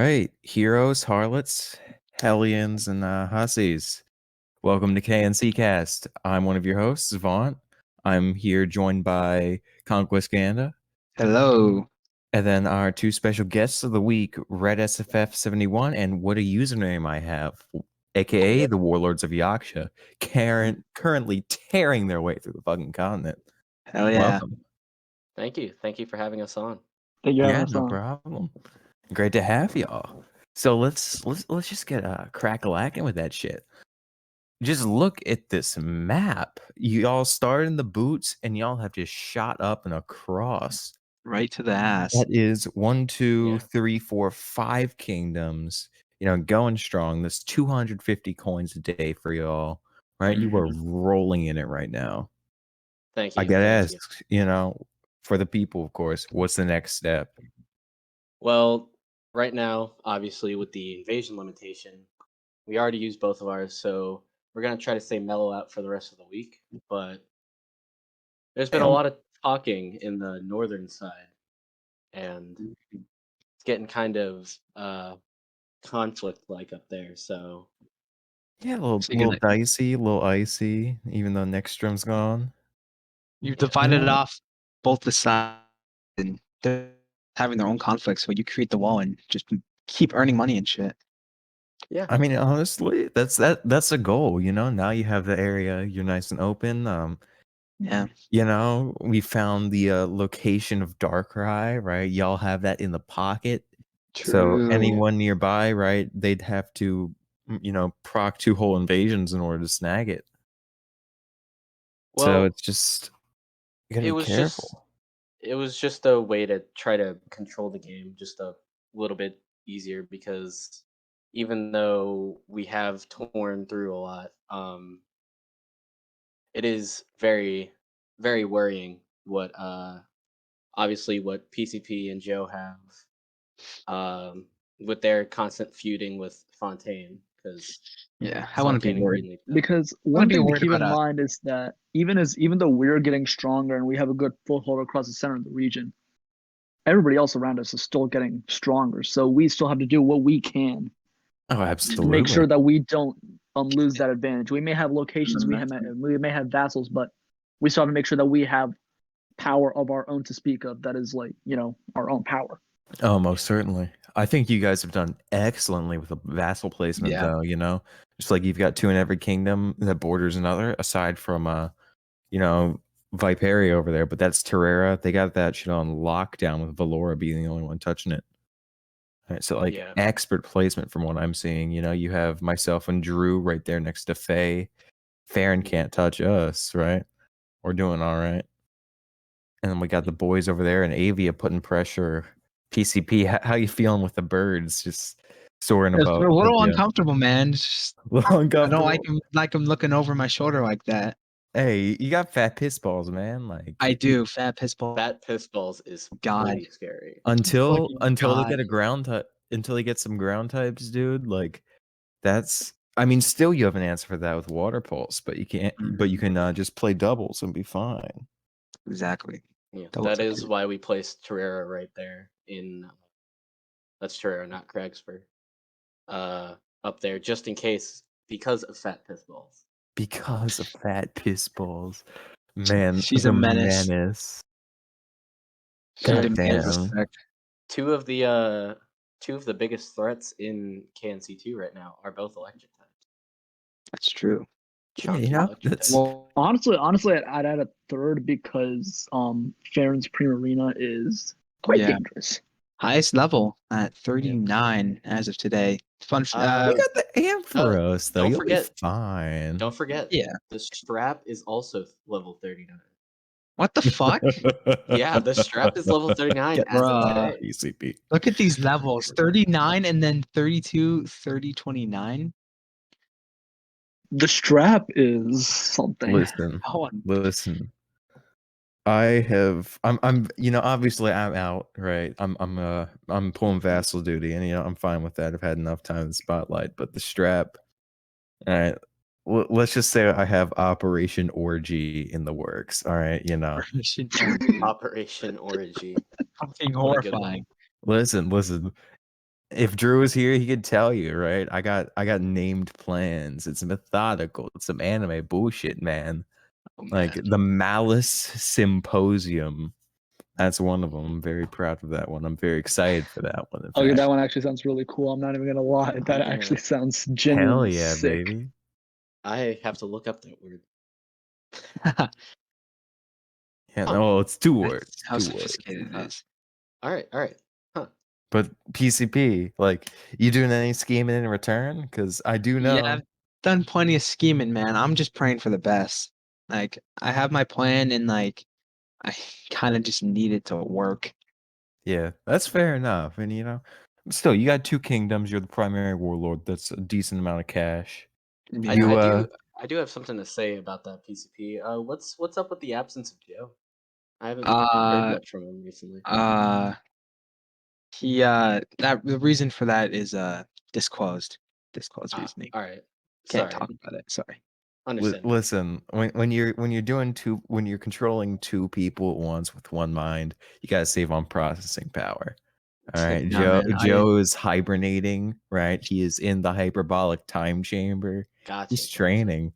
right, heroes, harlots, hellions, and hussies. Welcome to KNC Cast. I'm one of your hosts, Vaunt. I'm here joined by ConquestGanda, Hello. and then our two special guests of the week, Red SFF71, and what a username I have, aka the Warlords of Yaksha, currently tearing their way through the fucking continent. Hell yeah. Welcome. Thank you. Thank you for having us on. Thank you for having Yeah, us no on. problem. Great to have y'all. So let's just get crack-a-lacking with that shit. Just look at this map. Y'all start in the boots and y'all have just shot up and across. Right to the ass. That is 1, 2, Yeah. 3, 4, 5 kingdoms. Going strong. That's 250 coins a day for y'all. Right? You are rolling in it right now. Thank you. I gotta Thank ask, you. for the people, of course, what's the next step? Well, right now, obviously, with the invasion limitation, we already used both of ours, so we're gonna try to stay mellow out for the rest of the week. But there's been a lot of talking in the northern side, and it's getting kind of conflict-like up there. So Yeah, a little, So you're little dicey, a little icy, even though Nextrum's gone. You've divided it off both the sides, and they're having their own conflicts. So you create the wall and just keep earning money and shit. yeah, I mean, honestly, that's a goal, Now you have the area, you're nice and open. Yeah. We found the location of Darkrai, right? Y'all have that in the pocket. So True. anyone nearby, right, they'd have to, proc 2 whole invasions in order to snag it. So well, it's just you gotta it be was careful. it was just a way to try to control the game just a little bit easier because even though we have torn through a lot, it is very, very worrying what obviously what PCP and Joe have with their constant feuding with Fontaine because Yeah. I want to be worried. Because one thing to keep in mind is that even though we're getting stronger and we have a good foothold across the center of the region, everybody else around us is still getting stronger. So we still have to do what we can Oh, to absolutely. make sure that we don't lose that advantage. We may have locations, we may have vassals, but we still have to make sure that we have power of our own to speak of. That is our own power. Oh, most certainly. I think you guys have done excellently with the vassal placement, though. Just like you've got 2 in every kingdom that borders another, aside from Viperia over there. But that's Terrera. They got that shit on lockdown with Valora being the only one touching it. All right, so expert placement from what I'm seeing. You have myself and Drew right there next to Faye. Farron can't touch us, right? We're doing all right. And then we got the boys over there and Avia putting pressure. PCP, how you feeling with the birds just soaring above? They're a little uncomfortable, man. Just, a little uncomfortable. I don't like them looking over my shoulder like that. Hey, you got fat piss balls, man. Like I do. Fat piss balls. Fat piss balls is pretty scary. Until they get a ground type, until they get some ground types, dude. Like that's. I mean, still you have an answer for that with water pulse, but you can't. But you can just play doubles and be fine. Exactly. Yeah, that is why we placed Terrera right there in. That's Terrera, not Cragspur. Up there, just in case, because of fat piss balls. Because of fat piss balls, man. She's a menace. God damn. Two of the biggest threats in KNC2 right now are both electric types. That's true. Yeah, well, honestly, I'd add a third because Farron's Primarina is quite dangerous. Highest level at 39 as of today. Fun. We got the Ampharos though. You'll be fine. Don't forget. Yeah. The strap is also level 39. What the fuck? Yeah, the strap is level 39 as of today. ECP. Look at these levels. 39 and then 32, 30, 29. The strap is something. Listen. I'm obviously I'm out, right? I'm pulling vassal duty, and I'm fine with that. I've had enough time in the spotlight, but the strap, all right. Let's just say I have Operation Orgy in the works. All right, Operation Orgy. Fucking horrifying. Listen. If Drew was here, he could tell you, right? I got named plans. It's methodical. It's some anime bullshit, man. Oh, Like man. the Malice Symposium. That's one of them. I'm very proud of that one. I'm very excited for that one. Okay, that one actually sounds really cool. I'm not even gonna lie. That actually sounds Hell genuinely yeah, sick. baby. I have to look up that word. Yeah, no, it's 2 words. How 2 words. sophisticated it is. All right. Huh. But PCP, like, you doing any scheming in return? Because I do know. Yeah, I've done plenty of scheming, man. I'm just praying for the best. Like, I have my plan, and like, I kind of just need it to work. Yeah, that's fair enough. And you know, still, you got 2 kingdoms. You're the primary warlord. That's a decent amount of cash. Yeah. I do have something to say about that PCP. What's up with the absence of Joe? I haven't heard much from him recently. The reason for that is disclosed reasoning. All right. Can't talk about it. Sorry. Understand. Listen, when you're controlling 2 people at once with one mind, you gotta save on processing power. All right, No, Joe is hibernating. Right, he is in the hyperbolic time chamber. Gotcha. He's training.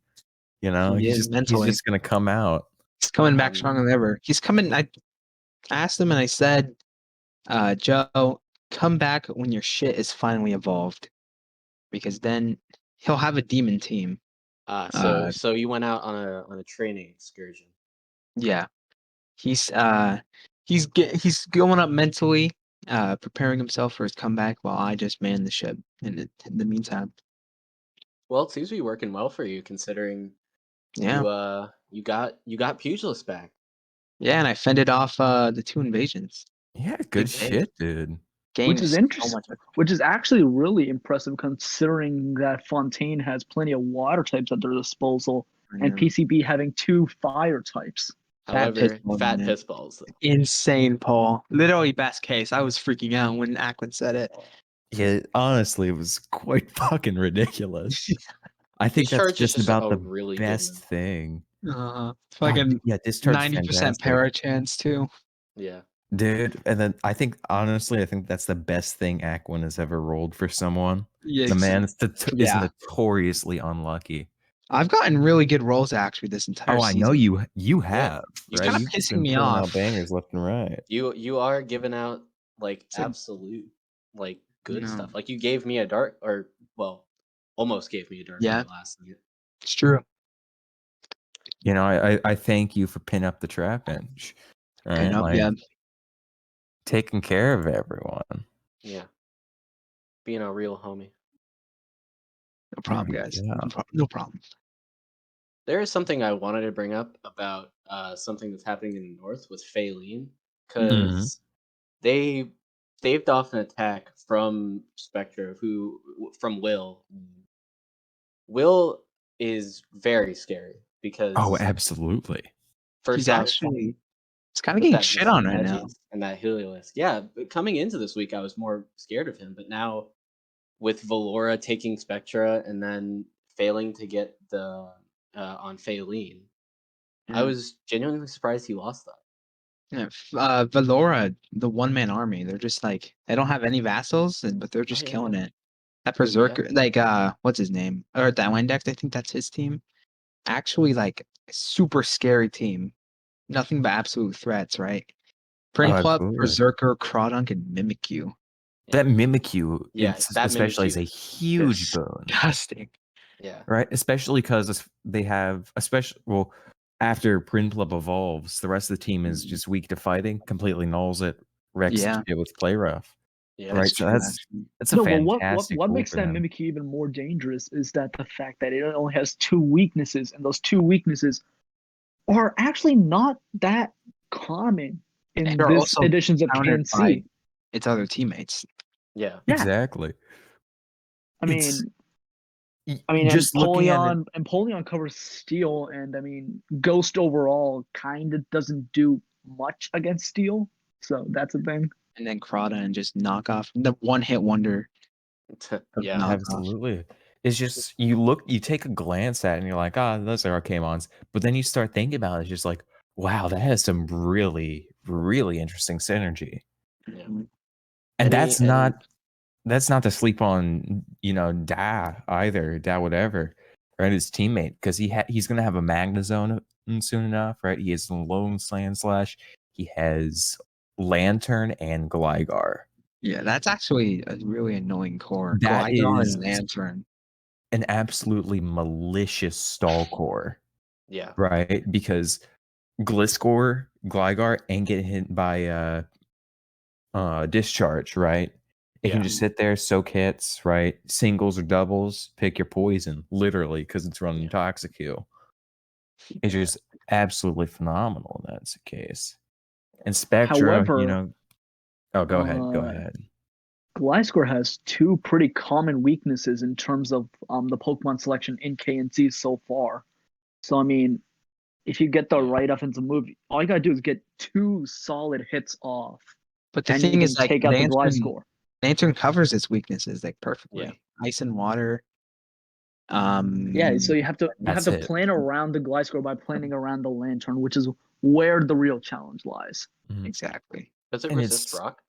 You know, He's just gonna come out. He's coming back stronger than ever. He's coming. I asked him and I said, Joe, come back when your shit is finally evolved, because then he'll have a demon team. So you went out on a training excursion. Yeah, he's going up mentally, preparing himself for his comeback, while I just man the ship in the meantime. Well, it seems to be working well for you, considering you got Pugilist back. Yeah, and I fended off the 2 invasions. Yeah, good shit, dude. Which is interesting. Which is actually really impressive, considering that Fontaine has plenty of water types at their disposal, and PCB having 2 fire types. However, fat piss balls. Insane, Paul. Literally best case. I was freaking out when Ackland said it. Yeah, honestly, it was quite fucking ridiculous. I think that's just about the really best thing. Fucking Discharge 90% para chance too. Yeah. Dude, and then I think that's the best thing Aquin has ever rolled for someone. Yeah, the man is notoriously unlucky. I've gotten really good rolls actually this entire season. I know you have. It's kind of pissing me off. Bangers left and right. You are giving out like absolute like good stuff. Like you gave me a dart, or well, almost gave me a dart last night. It's true. You know, I thank you for pinning up the trap bench. Right? Taking care of everyone. Yeah. Being a real homie. No problem, guys. No problem. There is something I wanted to bring up about something that's happening in the north with Faylene, because they staved off an attack from Spectra, from Will. Will is very scary because absolutely. He's actually it's kind of getting shit on right now. And that Helios. Yeah, but coming into this week, I was more scared of him. But now, with Valora taking Spectra and then failing to get the on Faylene, I was genuinely surprised he lost that. Yeah, Valora, the 1-man army, they're just like, they don't have any vassals, but they're just killing it. That Berserker, what's his name? Or that Windex, I think that's his team. Actually, like, super scary team. Nothing but absolute threats, right? Prinplup, Berserker, Crawdunk, and Mimikyu. That Mimikyu, especially, is a huge boon. Disgusting. Yeah. Right? Especially because they have, after Prinplup evolves, the rest of the team is just weak to fighting, completely nulls it, wrecks it with Play Rough. Yeah, right. So that's a fantastic. What makes that Mimikyu even more dangerous is that the fact that it only has 2 weaknesses, and those 2 weaknesses are actually not that common in this editions of KNC. Its other teammates. Yeah. Exactly. I mean, just Empoleon covers Steel, and I mean, Ghost overall kind of doesn't do much against Steel, so that's a thing. And then Crota and just knock off the 1-hit wonder. Yeah, absolutely. It's just you take a glance at it and you're like, those are Arcamons, but then you start thinking about it, it's just like, wow, that has some really, really interesting synergy. Yeah. And that's not that's not to sleep on, Da either, Da whatever, right? His teammate, because he's gonna have a Magna Zone soon enough, right? He has Lone Sand Slash, he has Lantern and Gligar. Yeah, that's actually a really annoying core. That Gligar is and Lantern. an absolutely malicious stall core, Yeah. right? Because Gligar ain't getting hit by discharge, right? It can just sit there, soak hits, right? Singles or doubles, pick your poison, literally, because it's running Toxicue. It's just absolutely phenomenal. That's the case. And Spectra, However, oh, go ahead. Gliscor has two pretty common weaknesses in terms of the Pokemon selection in KNC so far. So I mean, if you get the right offensive move, all you gotta do is get 2 solid hits off. But the and thing you is, can like, take out the Gliscor. Lantern covers its weaknesses like perfectly. Yeah. Ice and water. Yeah, so you have to plan around the Gliscor by planning around the Lantern, which is where the real challenge lies. Exactly. Does it resist rock?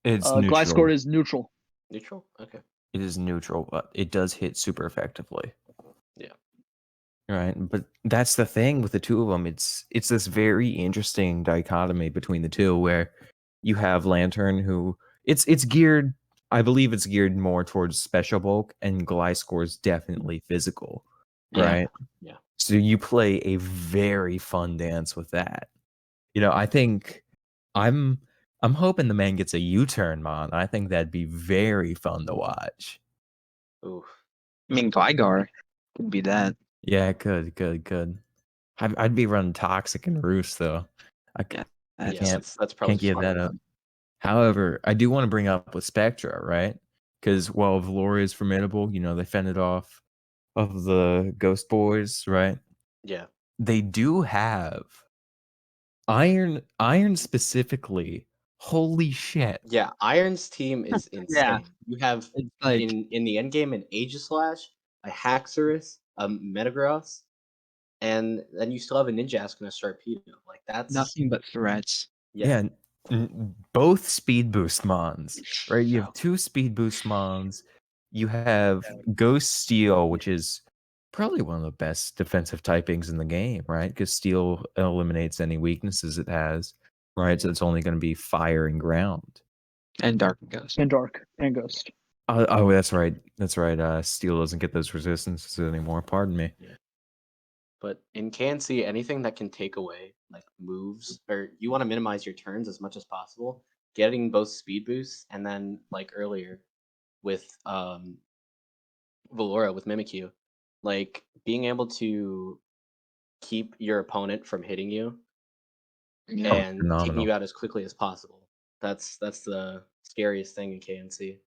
It's neutral. Gliscor is neutral. Neutral? Okay. It is neutral, but it does hit super effectively. Yeah. Right, but that's the thing with the two of them. It's this very interesting dichotomy between the two, where you have Lantern, who it's geared. I believe it's geared more towards special bulk, and Gliscor is definitely physical, right? Yeah. So you play a very fun dance with that. I think I'm hoping the man gets a U-turn, man. I think that'd be very fun to watch. Ooh. I mean, Gligar could be that. Yeah, good. I'd be running Toxic and Roost though. I can't that's probably give that up. However, I do want to bring up with Spectra, right? Because while Valoria is formidable, they fended off of the Ghost Boys, right? Yeah. They do have Iron specifically. Holy shit. Yeah, Iron's team is insane. You have like in the end game an Aegislash, a Haxorus, a Metagross, and then you still have a Ninjask and a Sharpedo. Like that's nothing but threats. Yeah, both speed boost mons, right? You have 2 speed boost mons. You have Ghost Steel, which is probably one of the best defensive typings in the game, right? Because Steel eliminates any weaknesses it has, right? So it's only going to be fire and ground. And Dark and Ghost. And Dark and Ghost. Oh, that's right. That's right. Steel doesn't get those resistances anymore. Pardon me. Yeah. But in KNC, anything that can take away like moves, or you want to minimize your turns as much as possible, getting both speed boosts and then like earlier with Valora with Mimikyu, like being able to keep your opponent from hitting you and taking you out as quickly as possible. That's the scariest thing in KNC.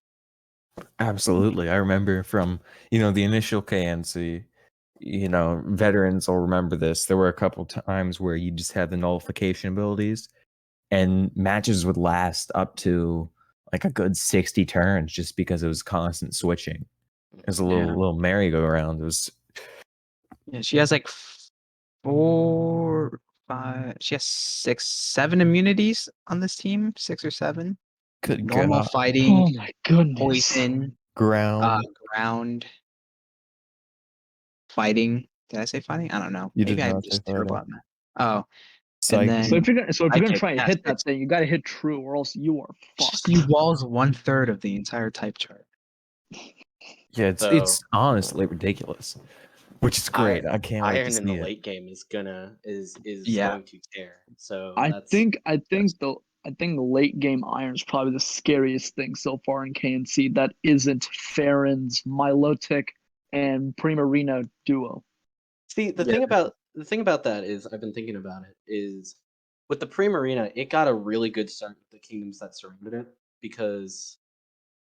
Absolutely. I remember from, the initial KNC, veterans will remember this. There were a couple times where you just had the nullification abilities and matches would last up to like a good 60 turns just because it was constant switching. It was a little merry-go-round. It was. Yeah, she has like 4, 5. She has 6, 7 immunities on this team. 6 or 7. Good Normal God. fighting. Oh my goodness. Poison. Ground. Ground. Fighting. Did I say fighting? I don't know. You Maybe did I'm not just say terrible fighting. at that. Oh. Psychic. And then, so if you're gonna try and hit that 6. thing, you gotta hit true, or else you are fucked. She walls 1/3 of the entire type chart. Yeah, it's honestly ridiculous, which is great. I can't wait to see Iron in the it. late game is going to tear. So I think the late game Iron is probably the scariest thing so far in KNC that isn't Farron's Milotic and Primarina duo. See, the thing about that is I've been thinking about it is with the Primarina, it got a really good start with the kingdoms that surrounded it because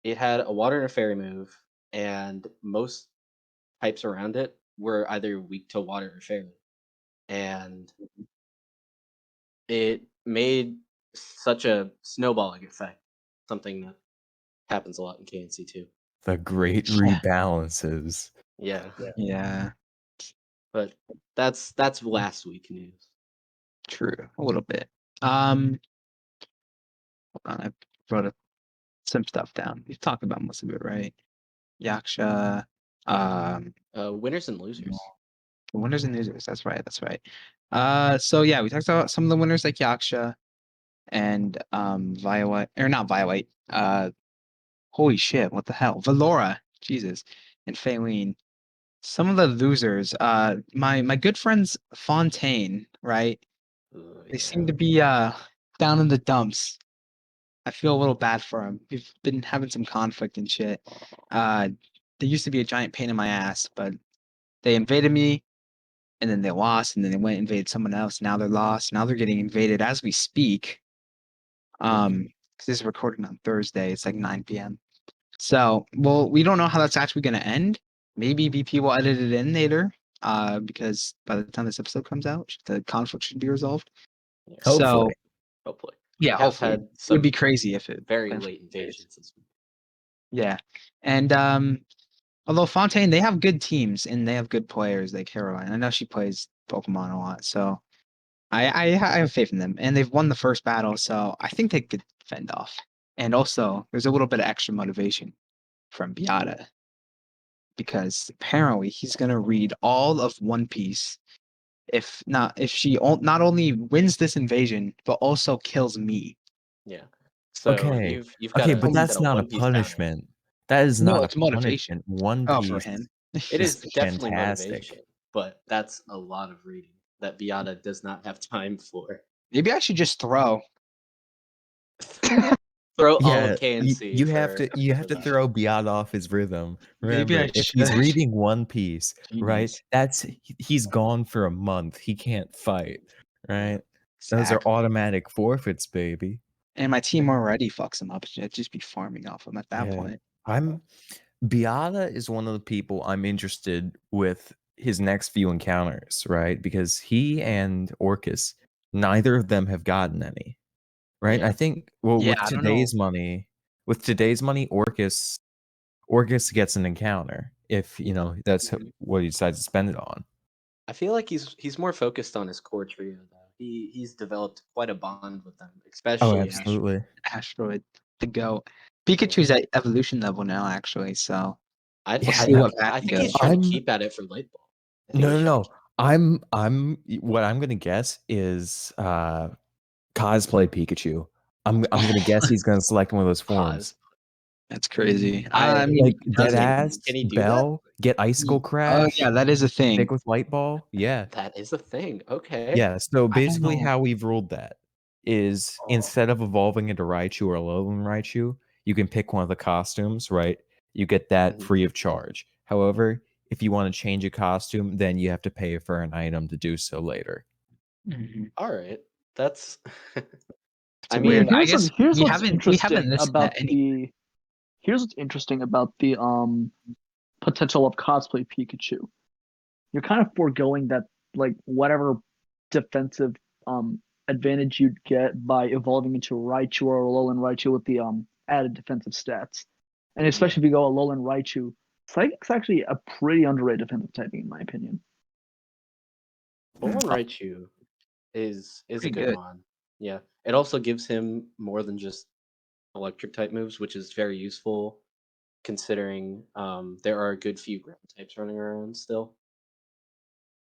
it had a water and a fairy move, and most types around it were either weak to water or fairy. And it made such a snowballing effect, something that happens a lot in KNC too. The great rebalances. Yeah. But that's last week news. True, a little bit. Hold on, I wrote some stuff down. We've talked about most of it, right? Yaksha, winners and losers. Winners and losers. That's right. So yeah, we talked about some of the winners like Yaksha and Violite, or not Violite. Holy shit, what the hell? Valora, Jesus, and Faylene. Some of the losers, my good friends Fontaine, right? They seem to be down in the dumps. I feel a little bad for them. We've been having some conflict and shit. They used to be a giant pain in my ass, but they invaded me, and then they lost, and then they went and invaded someone else. Now they're lost. Now they're getting invaded as we speak. Because this is recorded on Thursday. It's like 9 p.m. So, well, we don't know how that's actually going to end. Maybe BP will edit it in later, because by the time this episode comes out, the conflict should be resolved. Hopefully. Hopefully. Yeah, hopefully. It would be crazy if it very late invasions this week. Yeah. And although Fontaine, they have good teams and they have good players like Caroline. I know she plays Pokemon a lot, so I have faith in them. And they've won the first battle, so I think they could fend off. And also, there's a little bit of extra motivation from Beata, because apparently he's gonna read all of One Piece. If she not only wins this invasion, but also kills me. Yeah. So okay. you've got but that's not a punishment. That is not it's a motivation. punishment. One Piece. For him. It is definitely fantastic. Motivation, but that's a lot of reading that Beata does not have time for. Maybe I should just throw. Throw all of KNC. You have to throw Beata off his rhythm. Remember, Maybe if he's reading One Piece, right? He's gone for a month. He can't fight, right? Exactly. Those are automatic forfeits, baby. And my team already fucks him up. I'd just be farming off him at that point. Beata is one of the people I'm interested with his next few encounters, right? Because he and Orcus, neither of them have gotten any. Right? Yeah. I think with today's money, Orcus gets an encounter if that's what he decides to spend it on. I feel like he's more focused on his core trio though. He's developed quite a bond with them, especially absolutely. Asteroid, the GOAT. Pikachu's at evolution level now, actually. So I think he's trying to keep at it for Light Ball. No. I'm what I'm gonna guess is cosplay Pikachu. I'm gonna guess he's gonna select one of those forms. That's crazy. Like Deadass, can he do Bell, get Icicle Crash. Oh yeah, that is a thing. Pick with Light Ball. Yeah. That is a thing. Okay. Yeah, so basically how we've ruled that is instead of evolving into Raichu or Alolan Raichu, you can pick one of the costumes, right? You get that free of charge. However, if you want to change a costume, then you have to pay for an item to do so later. All right. That's I mean, I guess here's what's interesting about the potential of cosplay Pikachu. You're kind of foregoing that, like, whatever defensive advantage you'd get by evolving into Raichu or Alolan Raichu with the added defensive stats. And especially if you go Alolan Raichu, Psychic's actually a pretty underrated defensive typing in my opinion. Alolan Raichu is a good one. Yeah. It also gives him more than just electric type moves, which is very useful considering there are a good few ground types running around still.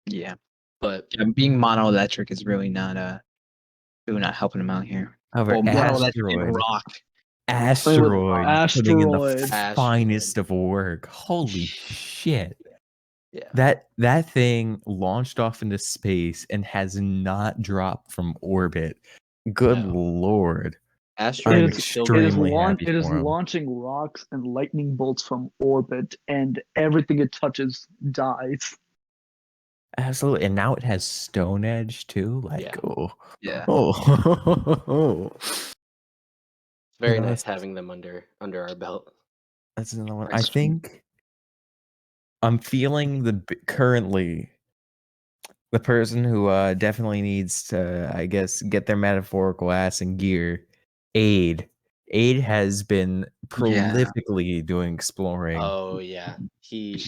Yeah. But being mono electric is really not helping him out here. Asteroid putting in the finest of work. Holy shit. Yeah. That thing launched off into space and has not dropped from orbit. Good lord. Asteroid is launching rocks and lightning bolts from orbit, and everything it touches dies. Absolutely. And now it has Stone Edge too. Very nice having them under our belt. That's another one. I think I'm feeling currently the person who definitely needs to, I guess, get their metaphorical ass in gear. Aid has been prolifically doing exploring. Oh yeah, he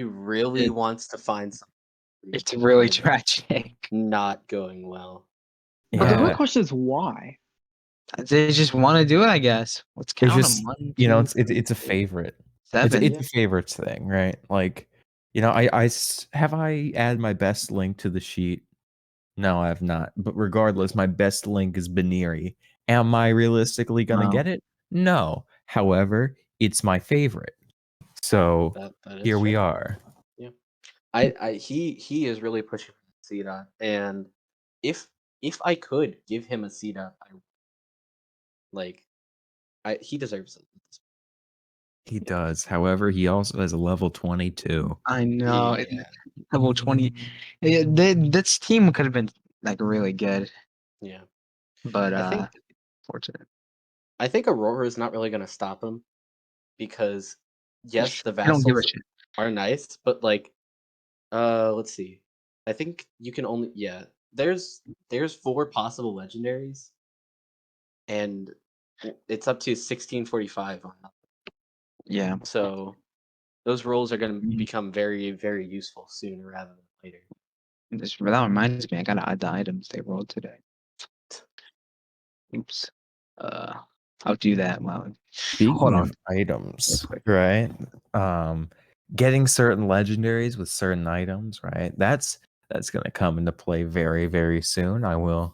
really wants to find something. It's really tragic. Not going well. But the real question is why. They just want to do it, I guess. Let's It's count just them. 1, you know 2, it's 3, it's a favorite. 7. It's a favorites thing, right? Like, you know, have I added my best link to the sheet? No, I have not. But regardless, my best link is Baneri. Am I realistically gonna No. get it? No. However, it's my favorite. So that is here we fair. are. Yeah. He is really pushing for the C dot, and if I could give him a C dot, he deserves it. He does. However, he also has a level 22. I know. Yeah. Level 20. This team could have been like really good, Yeah. but I fortunate. think Aurora is not really going to stop him because yes, the I don't give a vassals shit. are nice, but like let's see. I think you can only there's 4 possible legendaries and it's up to 1645 on that. Yeah. So those roles are going to become very, very useful sooner rather than later. That reminds me, I gotta add the items they rolled today. Oops. I'll do that while. Hold Speaking on. of items, right? Getting certain legendaries with certain items, right? That's gonna come into play very, very soon. I will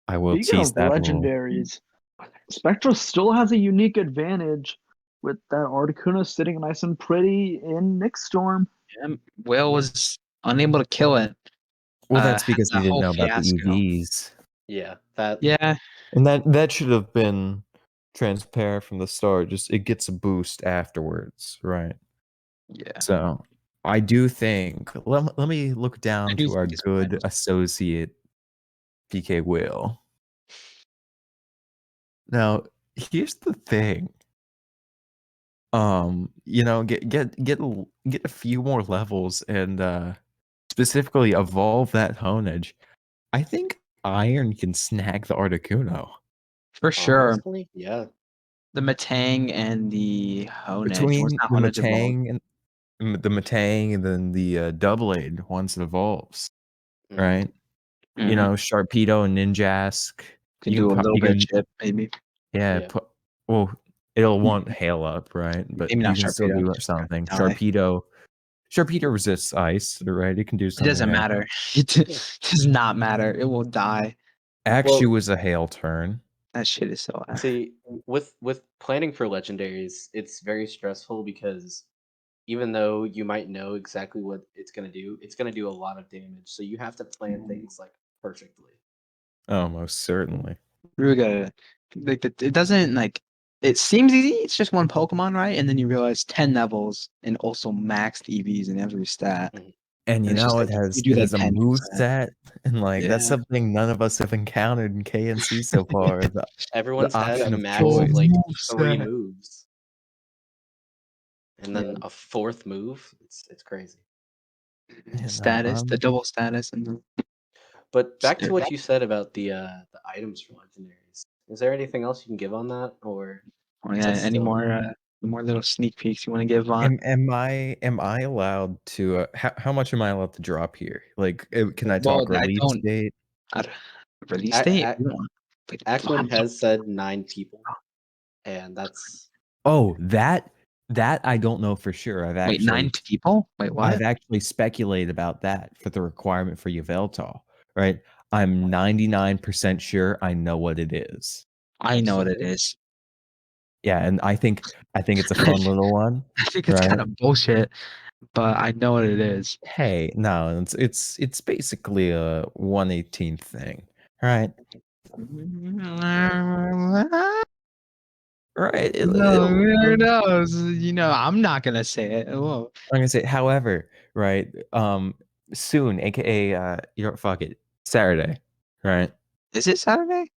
Speaking tease of that a little. legendaries, Spectra still has a unique advantage with that Articuno sitting nice and pretty in Nick Storm. Yeah, Will was unable to kill it. Well, that's Had because he that didn't whole know about the fiasco. EVs. Yeah, that. Yeah. And that should have been transparent from the start. Just it gets a boost afterwards, right? Yeah. So I do think let me look down I do to our think it's good fine. associate PK Will. Now, here's the thing. You know, get a few more levels and specifically evolve that Honedge. I think Iron can snag the Articuno. For sure. Honestly, yeah. The Matang and the Honedge. Between the Matang and then the Doublade once it evolves, right? You know, Sharpedo and Ninjask. Can do a little bit of chip, maybe. Yeah. Well, it'll want hail up, right? But Maybe you not can still Sharpedo. do something. Die. Sharpedo resists ice, right? It can do It something. doesn't matter. It does not matter. It will die. Actually, was a hail turn. That shit is so ass. See, with planning for legendaries, it's very stressful because even though you might know exactly what it's gonna do a lot of damage. So you have to plan things like perfectly. Oh, most certainly. Really gotta it doesn't like it seems easy. It's just one Pokemon, right? And then you realize 10 levels and also maxed EVs in every stat. And you know, it has a move set, and like that's something none of us have encountered in KNC so far. Everyone's had a max of like 3 moves, and then a 4th move. It's crazy. Status, the double status, and But back to what you said about the items for legendaries. Is there anything else you can give on that, or any more little sneak peeks you want to give, Vaunt? Am I allowed to? How much am I allowed to drop here? Like, can I talk release date? Release date? Ackman has said 9 people, and that's. Oh, that I don't know for sure. I've actually 9 people. Wait, what? I've actually speculated about that for the requirement for Yveltal. Right, I'm 99% sure I know what it is. I know what it is. Yeah, and I think it's a fun little one. I think it's kind of bullshit, but I know what it is. Hey, no, it's basically a 1/18th thing, right? Right. Who knows? You know, I'm not gonna say it. Whoa. I'm gonna say, however, right? Soon, aka, you know, fuck it, Saturday, right? Is it Saturday?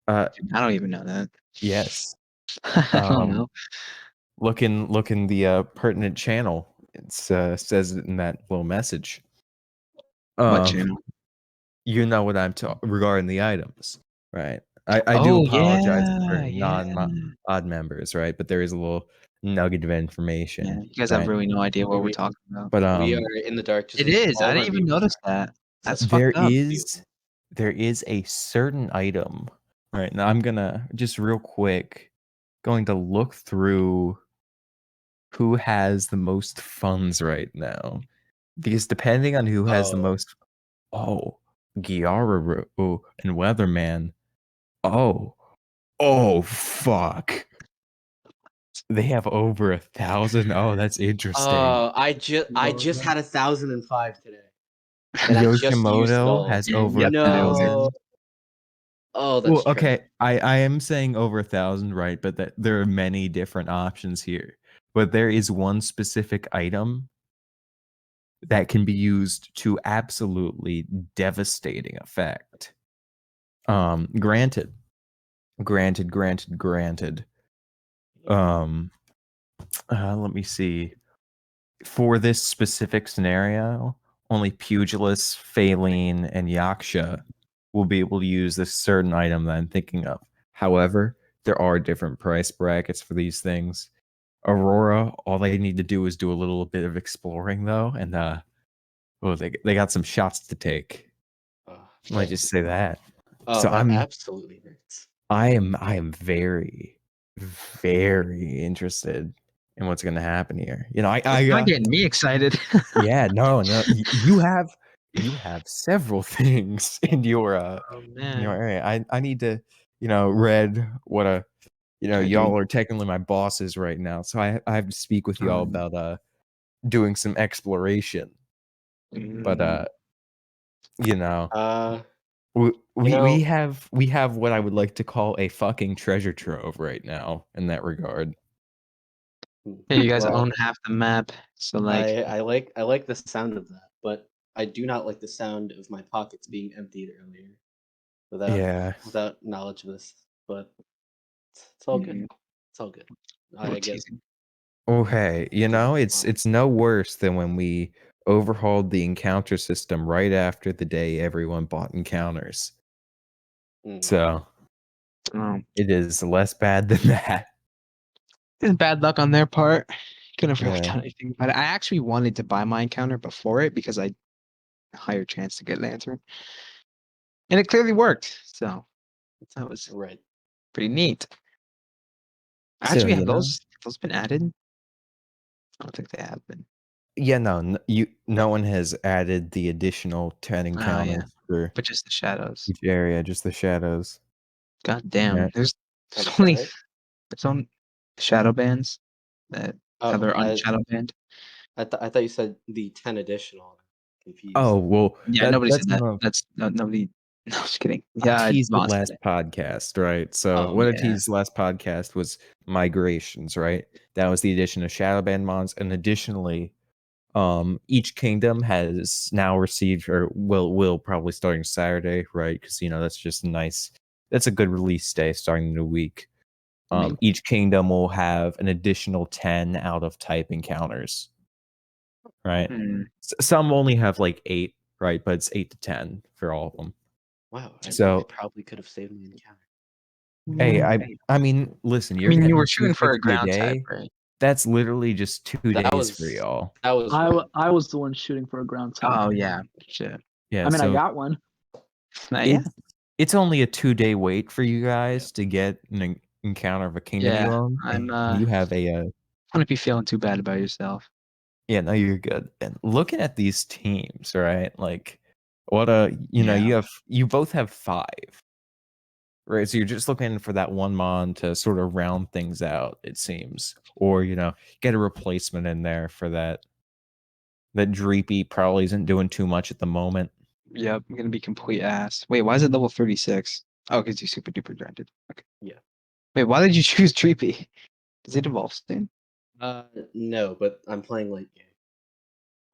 I don't even know that. Yes. I don't know. Look in the pertinent channel. It says it in that little message. What channel? You know what I'm talking regarding the items, right? I do apologize for non-odd members, right? But there is a little nugget of information. Yeah, you guys have really no idea what we're talking about. But we are in the dark. It is. I didn't even notice that. That's fucked up. There is a certain item All right, now I'm gonna just real quick going to look through who has the most funds right now, because depending on who has the most, Giara and Weatherman, fuck, they have over 1,000. Oh, that's interesting. I just had 1,005 today. And I just used Yoshimoto gold. has over 1,000. No. Oh, that's okay. I am saying over 1,000, right? But that there are many different options here. But there is one specific item that can be used to absolutely devastating effect. Granted. Let me see. For this specific scenario, only Pugilist, Phaline, and Yaksha will be able to use this certain item that I'm thinking of. However, there are different price brackets for these things. Aurora, all they need to do is do a little bit of exploring, though, and they got some shots to take. Let me just say that. Oh, so that absolutely hurts. I am very, very interested in what's going to happen here. You know, You're not getting me excited. Yeah, no, you have several things in your area. I need to, Red, what y'all are technically my bosses right now, so I have to speak with y'all about doing some exploration. But we have what I would like to call a fucking treasure trove right now in that regard. Yeah, you guys own half the map, so I like the sound of that, but I do not like the sound of my pockets being emptied earlier without knowledge of this. But it's all good. It's all good. I guess. Oh hey, it's no worse than when we overhauled the encounter system right after the day everyone bought encounters. So it is less bad than that. It's bad luck on their part. Couldn't have really done anything about it. I actually wanted to buy my encounter before it because I had a higher chance to get Lantern. And it clearly worked. So that was pretty neat. Actually, have those been added? I don't think they have been. Yeah, no one has added the additional 10 encounters for but just the shadows. Each area, just the shadows. God damn. There's only its own shadow bands that other unshadow band. I thought you said the 10 additional. Confused. Oh well, yeah, nobody said that. That's nobody. No, just kidding. Yeah, I teased the last podcast, right? So what I teased last podcast was migrations, right? That was the addition of Shadowband mons, and additionally, each kingdom has now received, or will probably starting Saturday, right? Because that's just nice. That's a good release day starting the week. Each kingdom will have an additional 10 out of type encounters, right? Some only have like 8, right? But it's 8 to 10 for all of them. Wow. So I probably could have saved my encounter. Hey, I mean, listen, you were shooting for a ground type, right? That's literally just 2 days for y'all. That was I was the one shooting for a ground type. Oh yeah, shit. Yeah, I mean, I got one. It's only a 2-day wait for you guys to get an encounter of a kingdom you own. You have a. I wouldn't be feeling too bad about yourself. Yeah, no, you're good. And looking at these teams, right? Like, what you both have 5. Right, so you're just looking for that one mon to sort of round things out, it seems, or get a replacement in there for that. That Dreepy probably isn't doing too much at the moment. Yep, I'm gonna be complete ass. Wait, why is it level 36? Oh, because you super duper grinded. Okay. Yeah. Wait, why did you choose Dreepy? Does it evolve soon? No, but I'm playing late game.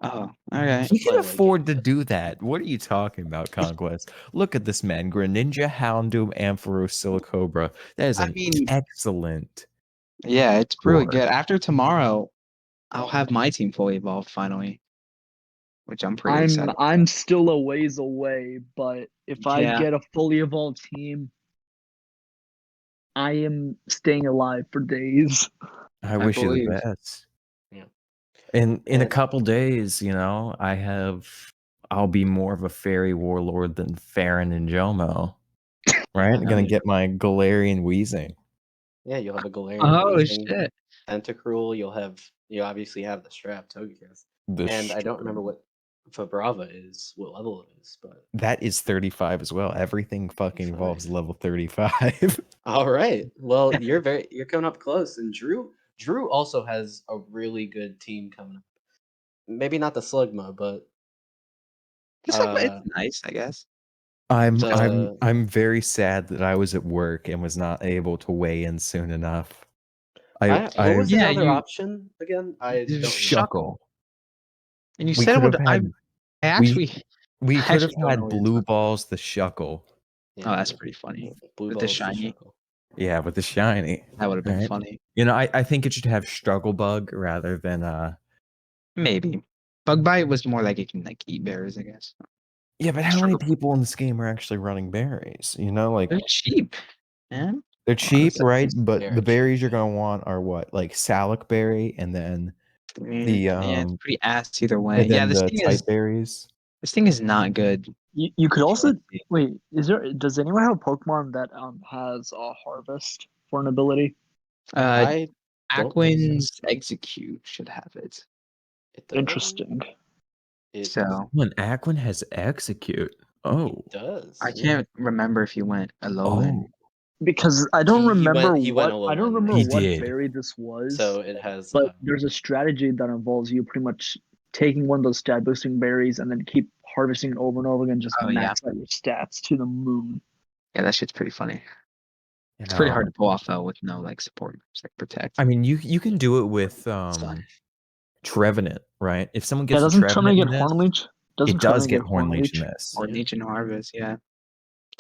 Oh, okay. He can afford to do that. What are you talking about, Conquest? Look at this man, Greninja, Houndoom, Ampharos, Silicobra. That is excellent. Yeah, it's really good. After tomorrow, I'll have my team fully evolved finally, which I'm pretty excited. I'm still a ways away, but if I get a fully evolved team, I am staying alive for days. I wish you the best. Yeah. In a couple days, I'll be more of a fairy warlord than Farron and Jomo. Right? I'm gonna get my Galarian Weezing. Yeah, you'll have a Galarian. Oh Weezing, shit! Tentacruel. You obviously have the Strap Togekiss, and I don't remember what Vibrava is, what level it is, but that is 35 as well. Everything fucking evolves level 35. All right. Well, you're coming up close, and Drew also has a really good team coming up. Maybe not the Slugma, but It's nice, I guess. I'm very sad that I was at work and was not able to weigh in soon enough. what was his other option again? I don't Shuckle. And you said we could have had Blue Balls the Shuckle. Yeah, oh, that's pretty funny. With the shiny. Yeah, with the shiny. That would have been funny. You know, I think it should have Struggle Bug rather than maybe. Bug Bite was more like it can like eat berries, I guess. Yeah, but how many people in this game are actually running berries? You know, like they're cheap, man. They're cheap, right? But the berries you're gonna want are what, like Salic Berry, and then the it's pretty ass either way. Yeah, the type berries. This thing is not good. You could also wait. Does anyone have a Pokemon that has a harvest for an ability? Aquin's Execute should have it. Interesting. When Aquin has Execute. Oh, it does. I can't remember if you went Alolan. Because I don't remember what berry this was. So it has. But there's a strategy that involves you pretty much taking one of those stat boosting berries and then keep harvesting it over and over again, just max out your stats to the moon. Yeah, that shit's pretty funny. It's pretty hard to pull off though with no like support, like protect. I mean, you can do it with Trevenant, right? If someone gets Trevenant get Hornleech? It does get Hornleech in this. Hornleech and Harvest, yeah.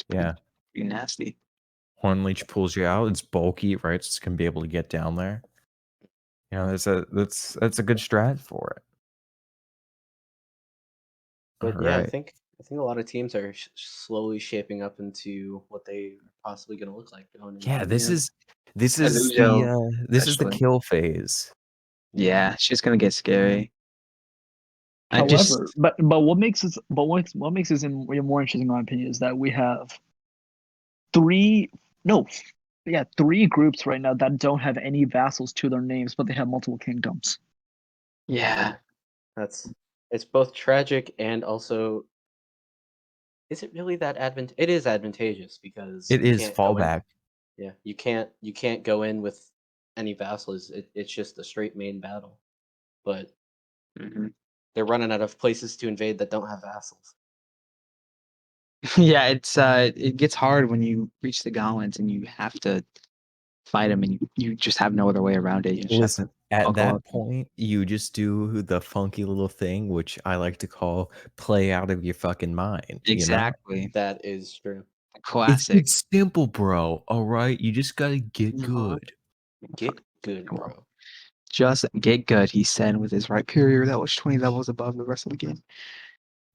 Yeah. Pretty nasty. Hornleech pulls you out. It's bulky, right? So it's gonna be able to get down there. You know, that's a good strat for it. But yeah, I think a lot of teams are slowly shaping up into what they are possibly going to look like. This is the kill phase. Yeah, it's just gonna get scary. However, but what makes this more interesting, in my opinion, is that we have three groups right now that don't have any vassals to their names, but they have multiple kingdoms. Yeah, it's both tragic and also. Is it really that It is advantageous because it is fallback. Yeah, you can't go in with any vassals. It's just a straight main battle, but they're running out of places to invade that don't have vassals. Yeah, it gets hard when you reach the Goblins and you have to fight them, and you just have no other way around it. Listen, at that point, you just do the funky little thing, which I like to call play out of your fucking mind. Exactly. You know? That is true. Classic. It's simple, bro. All right, you just gotta get good. Get good, bro. Just get good, he said with his Rhyperior that was 20 levels above the rest of the game.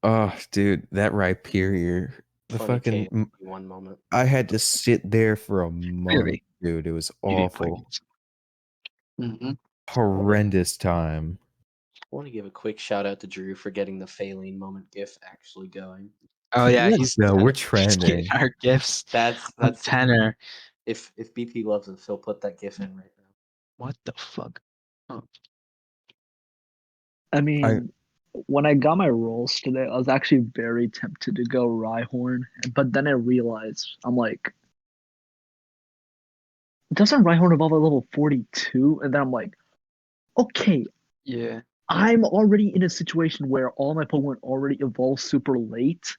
Oh, dude, that Rhyperior. The fucking one moment. I had to sit there for a month, dude. It was awful. Horrendous time. I want to give a quick shout out to Drew for getting the Phaline moment GIF actually going. Oh yeah, we're trending. Our gifts. That's tenor. If BP loves us, he'll put that GIF in right now. What the fuck? Oh. I mean, when I got my rolls today, I was actually very tempted to go Rhyhorn, but then I realized, I'm like, doesn't Rhyhorn evolve at level 42? And then I'm like, okay, yeah, I'm already in a situation where all my Pokemon already evolve super late,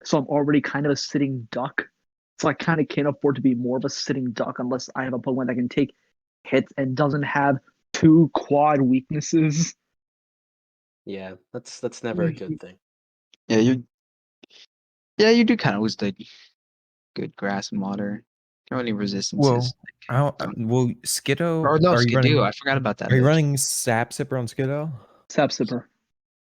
so I'm already kind of a sitting duck. So I kind of can't afford to be more of a sitting duck unless I have a Pokemon that can take hits and doesn't have 2 quad weaknesses. Yeah, that's never a good thing. Yeah, you do kind of lose the good grass and water. Don't any resistances. Skiddo. Or no, Skiddo. I forgot about that. Are you running Sap Sipper on Skiddo? Sap Sipper.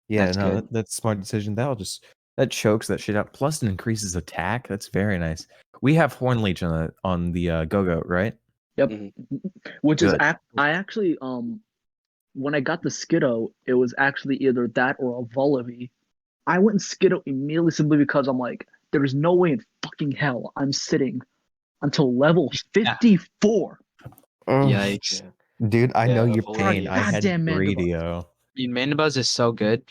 Yeah, that's a smart decision. That chokes that shit out. Plus, it increases attack. That's very nice. We have Hornleech on the Go-Go, right? Yep. Which is I actually when I got the Skiddo, it was actually either that or a Vullaby. I went Skiddo immediately simply because I'm like, there is no way in fucking hell I'm sitting until level 54. Yikes. Dude, I know your avoid pain. it. I had Goddamn Mandibuzz. radio. I mean, Mandibuzz is so good,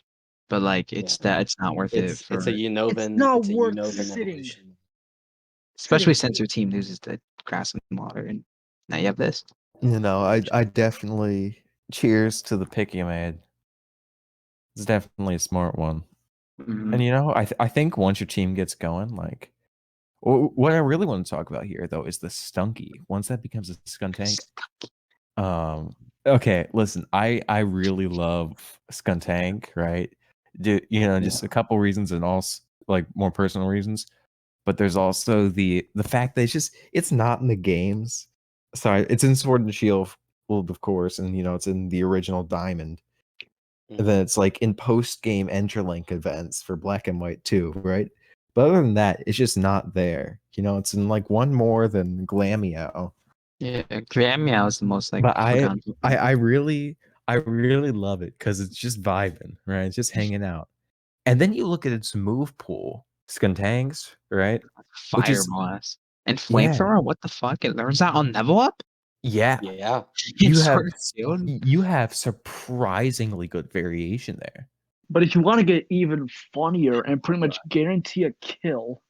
but like it's not worth it It's for a Unova. not It's a worth Unova sitting. evolution. especially since your team loses the grass and water, and now you have this. You know, I definitely cheers to the pick you made. It's definitely a smart one. Mhm. And you know, I think once your team gets going, like what I really want to talk about here though is the Stunky. Once that becomes a Skuntank. Okay, listen, I really love Skuntank, right? You know, just a couple reasons and also like more personal reasons. But there's also the fact that it's not in the games. Sorry, it's in Sword and Shield, of course, and you know, it's in the original Diamond. And then it's like in post-game Interlink events for Black and White too, right? But other than that, it's just not there. You know, it's in like one more than Glameow. Yeah, Glameow is the most like. But I really love it because it's just vibing, right? It's just hanging out. And then you look at its move pool, Skuntanks, right? Fire Blast and Flamethrower. What the fuck? It learns that on Level Up. Yeah. You have surprisingly good variation there. But if you want to get even funnier and pretty much guarantee a kill,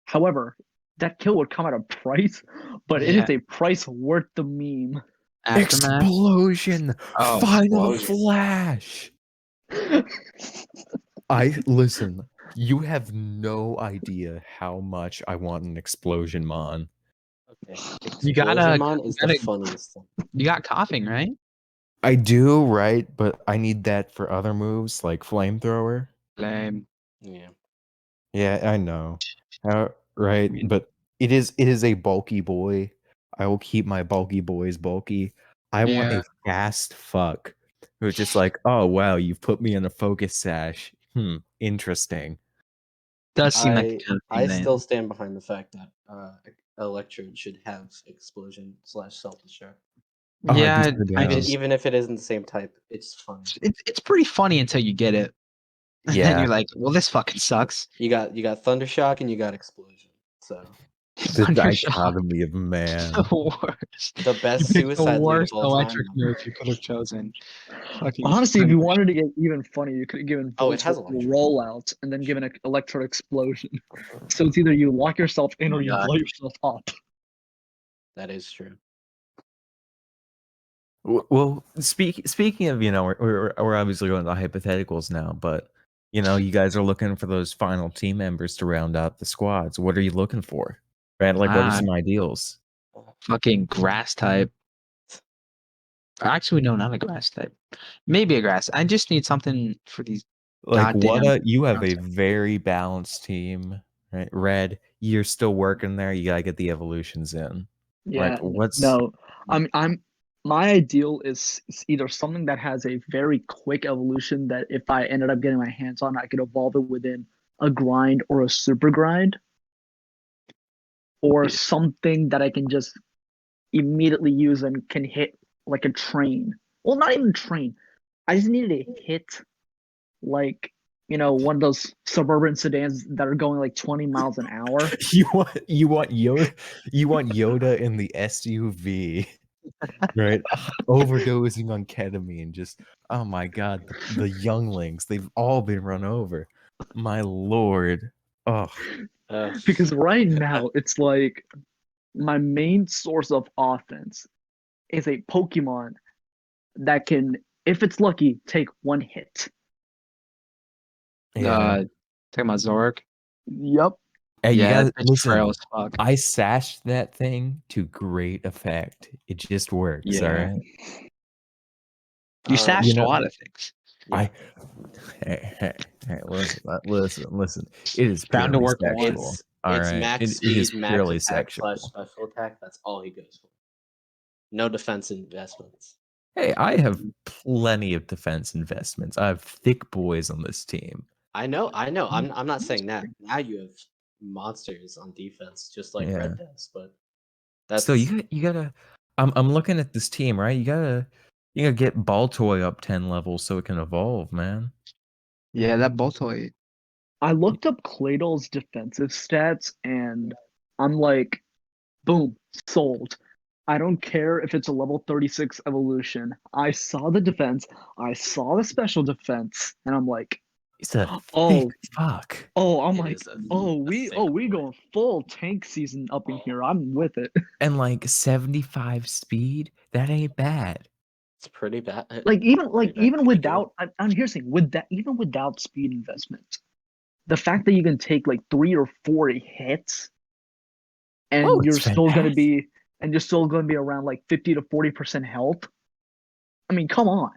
however, that kill would come at a price, but it is a price worth the meme. Aftermath? Explosion! Final Flash! Listen, you have no idea how much I want an Explosion Mon. Okay. You gotta the funniest thing. You got coughing, right? I do, right? But I need that for other moves like Flamethrower. Lame. Yeah. Yeah, I know. Right, but it is a bulky boy. I will keep my bulky boys bulky. I want a fast fuck who's just like, oh wow, you've put me in a focus sash. Interesting. Does seem like I still stand behind the fact that Electrode should have explosion / self-destruct. Yeah, even if it isn't the same type, it's funny. It's pretty funny until you get it. And then you're like, well, this fucking sucks. You got Thundershock and you got Explosion. So the dichotomy of man. The worst. The best suicide the worst lead of all electric time. move you could have chosen. Honestly, if you wanted to get even funny, you could have given it has a rollout and then given an electrode explosion. So it's either you lock yourself in or you blow yourself up. That is true. Well, speaking of, you know, we're obviously going to hypotheticals now, but you know, you guys are looking for those final team members to round out the squads. What are you looking for? Right? Like, what are some ideals? Fucking grass type. Actually, no, not a grass type. Maybe a grass. I just need something for these. Like, you have a very balanced team, right? Red, you're still working there. You gotta get the evolutions in. Yeah. Like, my ideal is either something that has a very quick evolution that if I ended up getting my hands on, I could evolve it within a grind or a super grind, or something that I can just immediately use and can hit like a train. Well, not even train. I just needed a hit, like, you know, one of those suburban sedans that are going like 20 miles an hour. You want Yoda in the SUV. Right, overdosing on ketamine. Just, oh my god, the younglings, they've all been run over. My lord. Because right now it's like my main source of offense is a Pokemon that can, if it's lucky, take one hit. Talking about Zork. Yep. Hey, you guys, listen, I sashed that thing to great effect. It just works, all right? You sashed a lot of things. Hey, listen. It is bound to work sexual. It's right? max speed, is max purely sexual. / special attack. That's all he goes for. No defense investments. Hey, I have plenty of defense investments. I have thick boys on this team. I know. I'm not saying that. Now you have monsters on defense, just like Red does. But that's so you gotta. I'm looking at this team, right? You gotta get Baltoy up 10 levels so it can evolve, man. Yeah, that Baltoy. I looked up Cladle's defensive stats, and I'm like, boom, sold. I don't care if it's a level 36 evolution. I saw the defense, I saw the special defense, and I'm like, He's a oh, fuck. I'm It like, is we going full tank season up in here. I'm with it. And like 75 speed, that ain't bad. It's pretty bad. Like even Pretty without, I'm here's the thing, with that, even without speed investment, the fact that you can take like 3 or 4 hits and you're still gonna be around like 50 to 40% health. I mean, come on.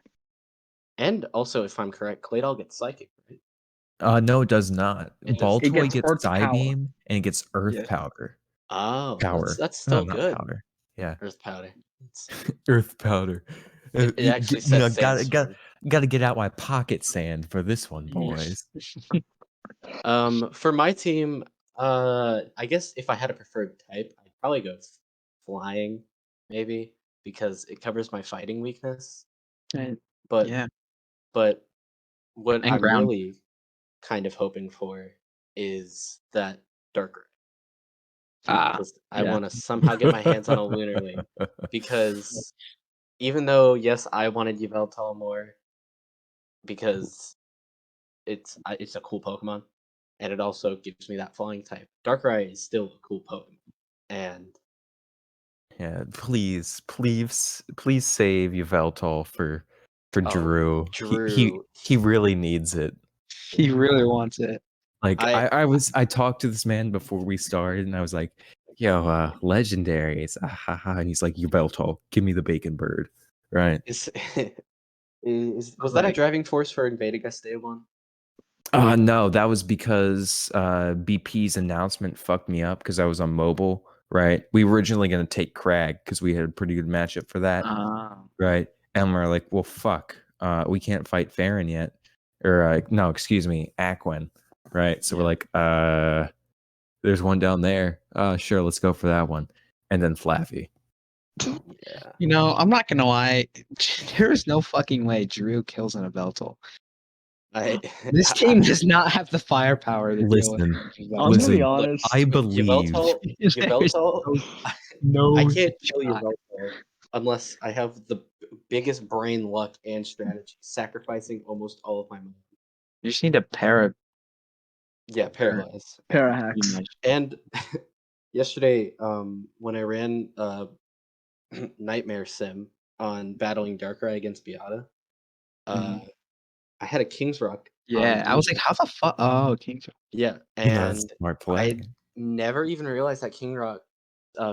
And also, if I'm correct, Claydol gets psychic, right? No, it does not. It does- Baltoy gets gets Earth Psy Power. Beam and it gets Earth Yeah. Powder. Oh, Power. that's still No, not good. powder. Yeah. Earth powder. It's, Earth Powder. it actually says gotta get out my pocket sand for this one, boys. For my team, I guess if I had a preferred type, I'd probably go flying, maybe, because it covers my fighting weakness. Right. But Yeah. but what And I'm ground. really kind of hoping for is that Dark Ray. Because I yeah. want to somehow get my hands on a Lunar Wing. Because even though, yes, I wanted Yveltal more, because it's a cool Pokemon, and it also gives me that flying type. Darkrai is still a cool Pokemon, and Yeah, please save Yveltal for Drew. He really needs it. He really wants it. Like I talked to this man before we started, and I was like, "Yo, legendaries," and he's like, "Yveltal, give me the bacon bird." Right? was that a driving force for invading us day one? No, that was because BP's announcement fucked me up because I was on mobile. Right? We were originally going to take Crag because we had a pretty good matchup for that. Right? And we're like, well, fuck, we can't fight Farron yet, or no, excuse me, Aquan. Right? So we're like, there's one down there. Sure, let's go for that one. And then Flaffy. Yeah. You know, I'm not gonna lie. There is no fucking way Drew kills an Yveltal. This team does not have the firepower to deal with I'm gonna be honest. I believe Yveltal, no, I can't kill Yveltal unless I have the biggest brain luck and strategy, sacrificing almost all of my money. You just need to paralyze. Parahacks. And yesterday, when I ran Nightmare Sim on battling Darkrai against Beata, I had a King's Rock. Yeah, I was like, how the fuck? Oh, King's Rock. Yeah, and smart play. I never even realized that King Rock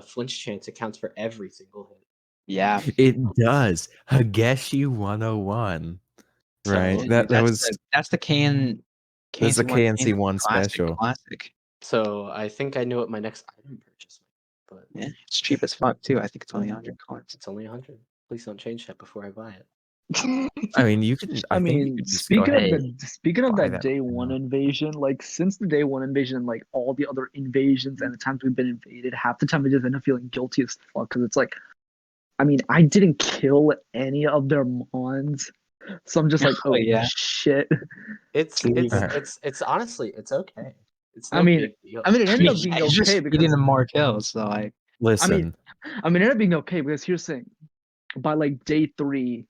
flinch chance accounts for every single hit. Yeah, it does. Hageshi 101. Right. So, that's the KNC one special. Classic. So I think I knew what my next item purchase was, but yeah, it's cheap as fuck too. I think it's only 100 coins. It's only 100. Please don't change that before I buy it. I mean, you can. I mean, speaking of that day one invasion, like since the day one invasion and like all the other invasions and the times we've been invaded, half the time I just end up feeling guilty as fuck because it's like, I mean, I didn't kill any of their mons, so I'm just like, oh yeah, shit. It's honestly, it's okay. It's no I mean, big deal. it ended up being okay because getting more kills. So like, listen, I mean, it ended up being okay because here's the thing: by like day 3.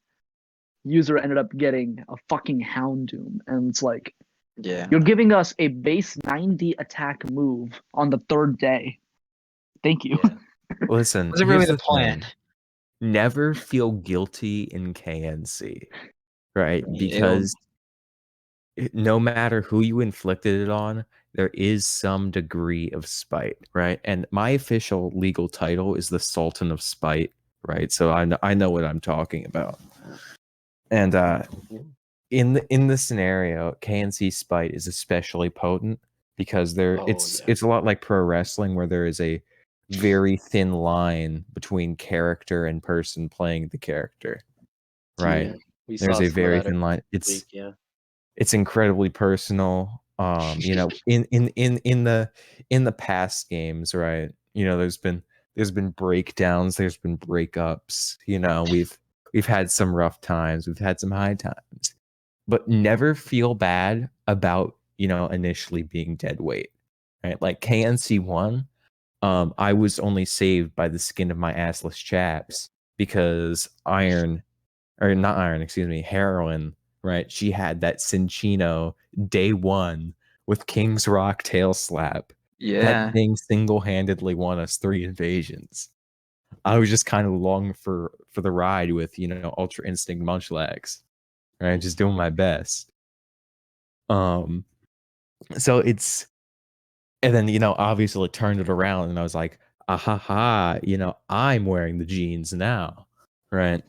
User ended up getting a fucking Houndoom, and it's like, yeah, you're giving us a base 90 attack move on the 3rd day. Thank you. Yeah. Listen, was it really the plan? Never feel guilty in KNC, right? Because no matter who you inflicted it on, there is some degree of spite, right? And my official legal title is the Sultan of Spite, right? So I know what I'm talking about. And in the scenario, KNC Spite is especially potent because it's a lot like pro wrestling where there is a very thin line between character and person playing the character, right? Yeah, there's a very thin line. It's incredibly personal. You know, in the past games, right? You know, there's been breakdowns, there's been breakups. You know, we've had some rough times, we've had some high times, but never feel bad about initially being dead weight, right? Like KNC 1, I was only saved by the skin of my assless chaps because Heroin, right? She had that Cinchino day 1 with King's Rock tail slap. Yeah. That thing single-handedly won us 3 invasions. I was just kind of along for the ride with, Ultra Instinct Munchlax, right? Just doing my best. So it's, and then, obviously it turned it around and I was like, ha, I'm wearing the jeans now, right?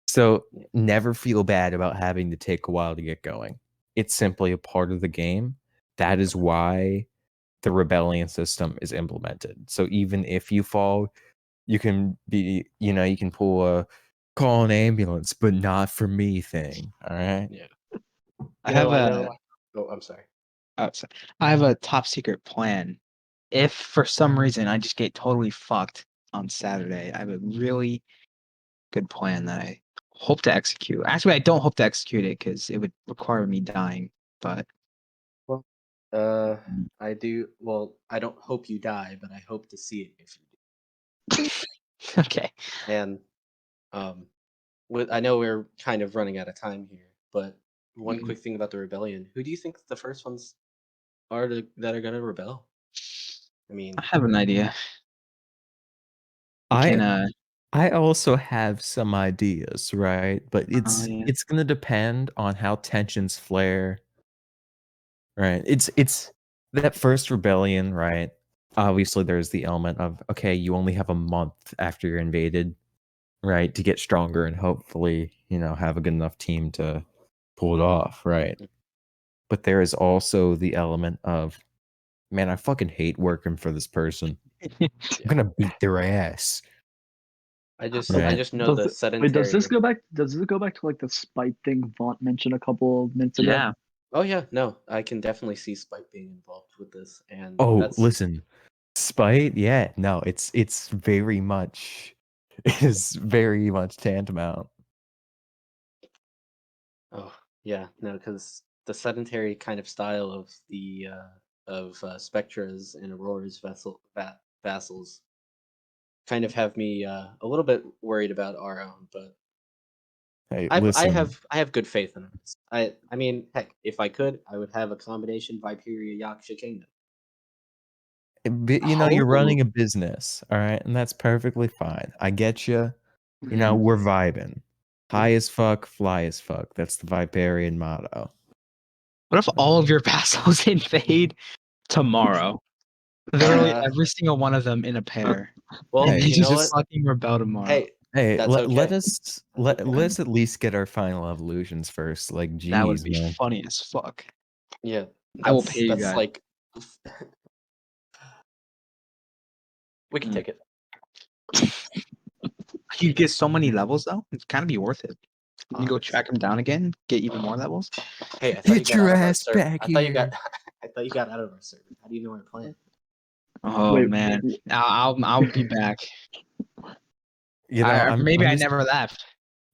So never feel bad about having to take a while to get going. It's simply a part of the game. That is why the rebellion system is implemented. So even if you fall, you can be, you can pull a call an ambulance, but not for me thing. All right. Yeah. I have Oh, I'm sorry. I have a top secret plan. If for some reason I just get totally fucked on Saturday, I have a really good plan that I hope to execute. Actually, I don't hope to execute it because it would require me dying. But well, I do. Well, I don't hope you die, but I hope to see it if you do. Okay. And I know we're kind of running out of time here, but one quick thing about the rebellion: who do you think the first ones are that are gonna rebel? I mean, I have an idea. I also have some ideas, right? But it's gonna depend on how tensions flare. Right. It's that first rebellion, right? Obviously there's the element of, okay, you only have a month after you're invaded, right, to get stronger and hopefully, have a good enough team to pull it off, right? But there is also the element of, man, I fucking hate working for this person. I'm gonna beat their ass. I just know the sedentary. Wait, does this go back to like the spite thing Vaunt mentioned a couple of minutes ago? Yeah. Oh yeah, no, I can definitely see Spike being involved with this. And listen, spite, yeah, no, it's very much tantamount. Oh yeah, no, because the sedentary kind of style of the Spectra's and Aurora's vassals kind of have me a little bit worried about our own, but hey, I have good faith in us. I mean, heck, if I could, I would have a combination Viperia Yaksha Kingdom. But, you're running a business, all right, and that's perfectly fine. I get you. We're vibing. High as fuck, fly as fuck. That's the Viperian motto. What if all of your vassals invade tomorrow? Literally every single one of them in a pair. Well, and you know what? Fucking rebel tomorrow. Hey, let's at least get our final evolutions first. Like, geez, that would be man. funny as fuck. Yeah, I will pay you that's guys. Like, we can take it. You get so many levels though; it's kind of be worth it. You go track them down again, get even more levels. Hey, I thought get your ass back here. I thought you got out of our server. How do you know our plan? Oh wait, man, I'll be back. Maybe I never left.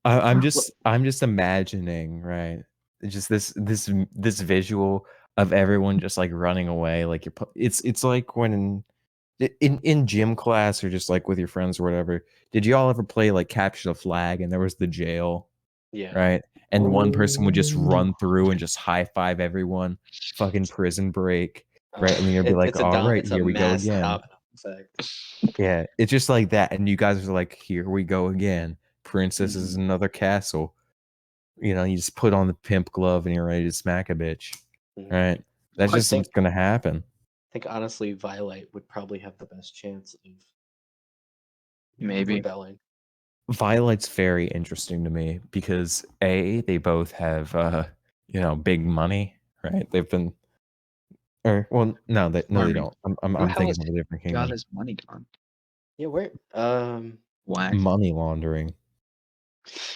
I'm just imagining, right? Just this visual of everyone just like running away, like it's like when in gym class or just like with your friends or whatever. Did you all ever play like capture the flag and there was the jail? Yeah. Right. And one person would just run through and just high five everyone. Fucking prison break. Right. And then you'll be like, all right, here we go again. Yeah, it's just like that. And you guys are like, here we go again. Princess is another castle. You just put on the pimp glove and you're ready to smack a bitch. Right? That's just what's gonna happen. I think honestly Violet would probably have the best chance of maybe rebelling. Violet's very interesting to me because they both have big money, right? They've been they don't. I'm thinking of a different kingdom. Got his money gone. Yeah, where whack. Money laundering.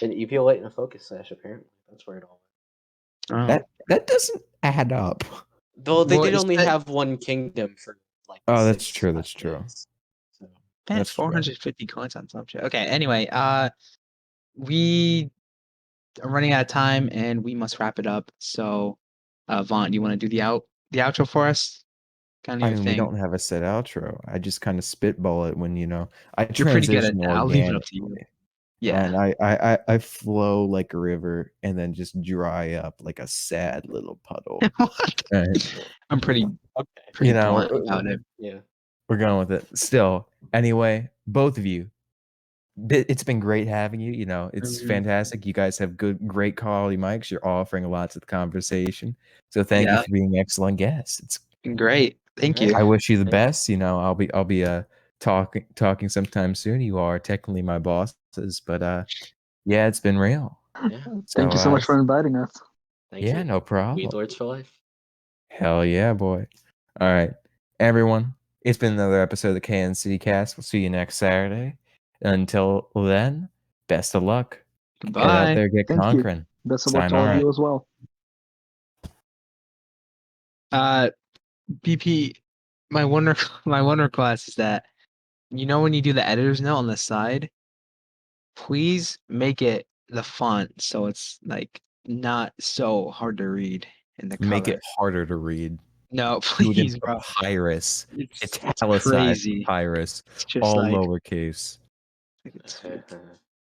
An Eviolite and a Focus Sash, apparently. That's where it all went. Oh. That doesn't add up. Though they did only have one kingdom for like. Oh, that's true. That's true. So. That's 450 coins on some shit. Okay, anyway, we are running out of time and we must wrap it up. So Vaunt, you want to do the outro for us? Kind of I your mean, we thing. don't have a set outro. I just kind of spitball it when I You're pretty good at transition that. I'll leave it up to you. organically. Yeah. And I flow like a river and then just dry up like a sad little puddle. Right. I'm pretty blunt about it. Yeah. We're going with it. Still, anyway, both of you, it's been great having you. It's fantastic. You guys have great quality mics. You're offering a lot to the conversation. So thank you for being excellent guests. It's great. Thank you. I wish you the best. I'll be talking sometime soon. You are technically my bosses, but yeah, it's been real. Yeah. Thank you so much for inviting us. Thank you. No problem. Weed Lords for life. Hell yeah, boy. All right, everyone. It's been another episode of the KNC Cast. We'll see you next Saturday. Until then, best of luck. Goodbye. Get out there, get Thank conquering. you. Best of luck to all of you as well. BP, my wonder class is that when you do the editor's note on the side, please make it the font so it's like not so hard to read in the cover. Make it harder to read. No, please, bro. Papyrus. It's italicized crazy. papyrus. It's just all like, lowercase. it's